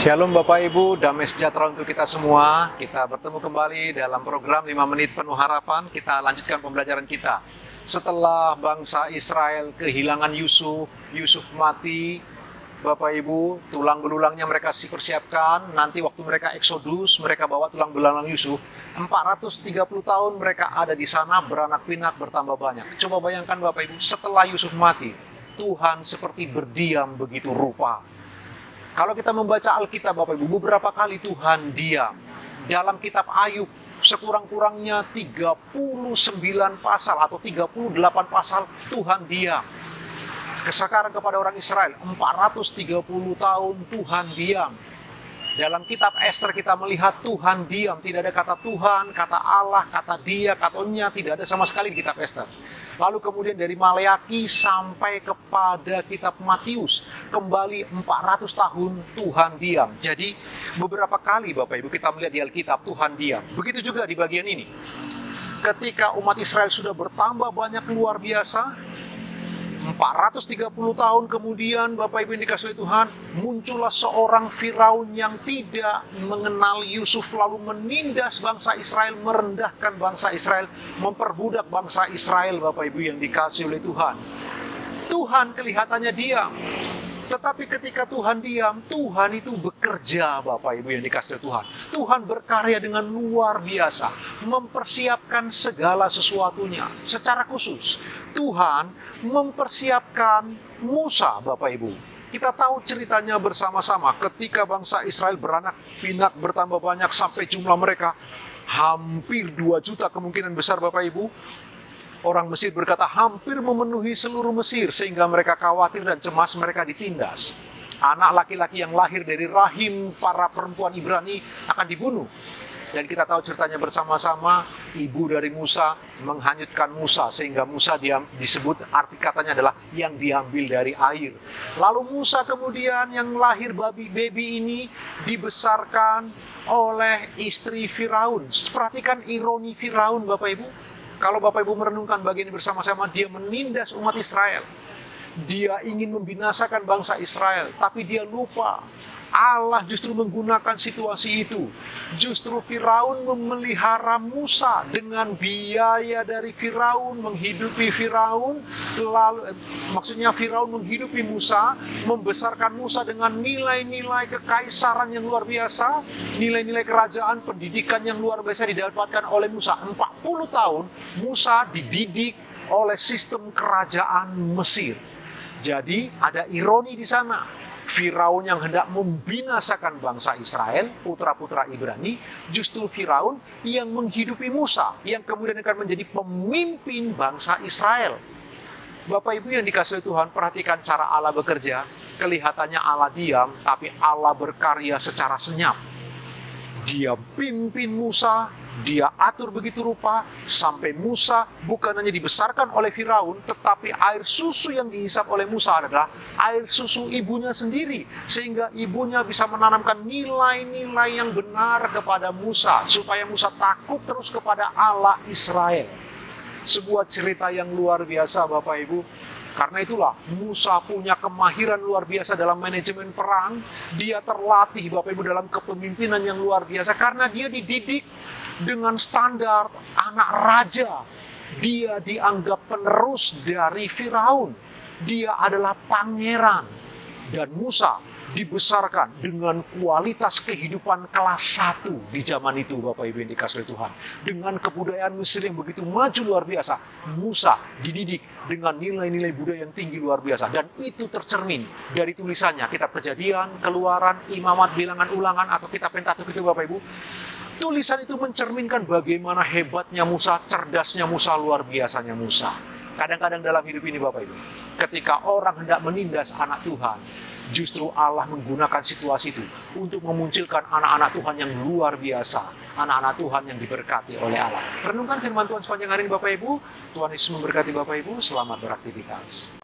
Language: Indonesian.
Shalom Bapak Ibu, damai sejahtera untuk kita semua. Kita bertemu kembali dalam program 5 menit penuh harapan. Kita lanjutkan pembelajaran kita. Setelah bangsa Israel kehilangan Yusuf mati, Bapak Ibu, tulang belulangnya mereka persiapkan. Nanti waktu mereka eksodus, mereka bawa tulang belulang Yusuf. 430 tahun mereka ada di sana, beranak pinak, bertambah banyak. Coba bayangkan Bapak Ibu, setelah Yusuf mati, Tuhan seperti berdiam begitu rupa. Kalau kita membaca Alkitab Bapak Ibu, beberapa kali Tuhan diam. Dalam kitab Ayub, sekurang-kurangnya 39 pasal atau 38 pasal Tuhan diam. Sekarang kepada orang Israel, 430 tahun Tuhan diam. Dalam kitab Ester kita melihat Tuhan diam. Tidak ada kata Tuhan, kata Allah, kata dia, katanya, tidak ada sama sekali di kitab Ester. Lalu kemudian dari Maleaki sampai kepada kitab Matius, kembali 400 tahun Tuhan diam. Jadi beberapa kali Bapak Ibu kita melihat di Alkitab Tuhan diam. Begitu juga di bagian ini. Ketika umat Israel sudah bertambah banyak luar biasa, 430 tahun kemudian Bapak Ibu yang dikasihi Tuhan, muncullah seorang Firaun yang tidak mengenal Yusuf, lalu menindas bangsa Israel, merendahkan bangsa Israel, memperbudak bangsa Israel Bapak Ibu yang dikasihi oleh Tuhan. Tuhan kelihatannya diam. Tetapi ketika Tuhan diam, Tuhan itu bekerja Bapak Ibu yang dikasihi Tuhan. Tuhan berkarya dengan luar biasa, mempersiapkan segala sesuatunya. Secara khusus, Tuhan mempersiapkan Musa Bapak Ibu. Kita tahu ceritanya bersama-sama ketika bangsa Israel beranak pinak bertambah banyak sampai jumlah mereka hampir 2 juta kemungkinan besar Bapak Ibu. Orang Mesir berkata hampir memenuhi seluruh Mesir sehingga mereka khawatir dan cemas mereka ditindas. Anak laki-laki yang lahir dari rahim para perempuan Ibrani akan dibunuh. Dan kita tahu ceritanya bersama-sama, ibu dari Musa menghanyutkan Musa sehingga Musa disebut arti katanya adalah yang diambil dari air. Lalu Musa kemudian yang lahir baby ini dibesarkan oleh istri Firaun. Perhatikan ironi Firaun Bapak Ibu. Kalau Bapak Ibu merenungkan bagian ini bersama-sama, dia menindas umat Israel. Dia ingin membinasakan bangsa Israel, tapi dia lupa. Allah justru menggunakan situasi itu. Justru Firaun memelihara Musa dengan biaya dari Firaun, menghidupi Firaun. Maksudnya Firaun menghidupi Musa, membesarkan Musa dengan nilai-nilai kekaisaran yang luar biasa, nilai-nilai kerajaan, pendidikan yang luar biasa didapatkan oleh Musa. 40 tahun Musa dididik oleh sistem kerajaan Mesir. Jadi ada ironi di sana. Firaun yang hendak membinasakan bangsa Israel, putra-putra Ibrani, justru Firaun yang menghidupi Musa, yang kemudian akan menjadi pemimpin bangsa Israel. Bapak Ibu yang dikasihi Tuhan, perhatikan cara Allah bekerja. Kelihatannya Allah diam, tapi Allah berkarya secara senyap. Dia pimpin Musa, dia atur begitu rupa, sampai Musa bukan hanya dibesarkan oleh Firaun, tetapi air susu yang dihisap oleh Musa adalah air susu ibunya sendiri. Sehingga ibunya bisa menanamkan nilai-nilai yang benar kepada Musa, supaya Musa takut terus kepada Allah Israel. Sebuah cerita yang luar biasa Bapak Ibu. Karena itulah Musa punya kemahiran luar biasa dalam manajemen perang. Dia terlatih Bapak Ibu dalam kepemimpinan yang luar biasa. Karena dia dididik dengan standar anak raja. Dia dianggap penerus dari Firaun. Dia adalah pangeran. Dan Musa dibesarkan dengan kualitas kehidupan kelas 1 di zaman itu Bapak Ibu yang dikasihi Tuhan. Dengan kebudayaan Mesir yang begitu maju luar biasa, Musa dididik dengan nilai-nilai budaya yang tinggi luar biasa. Dan itu tercermin dari tulisannya, kitab Kejadian, Keluaran, Imamat, Bilangan, Ulangan, atau kitab Pentatukh itu Bapak Ibu. Tulisan itu mencerminkan bagaimana hebatnya Musa, cerdasnya Musa, luar biasanya Musa. Kadang-kadang dalam hidup ini Bapak Ibu, ketika orang hendak menindas anak Tuhan, justru Allah menggunakan situasi itu untuk memunculkan anak-anak Tuhan yang luar biasa. Anak-anak Tuhan yang diberkati oleh Allah. Renungkan firman Tuhan sepanjang hari ini Bapak Ibu. Tuhan Yesus memberkati Bapak Ibu. Selamat beraktivitas.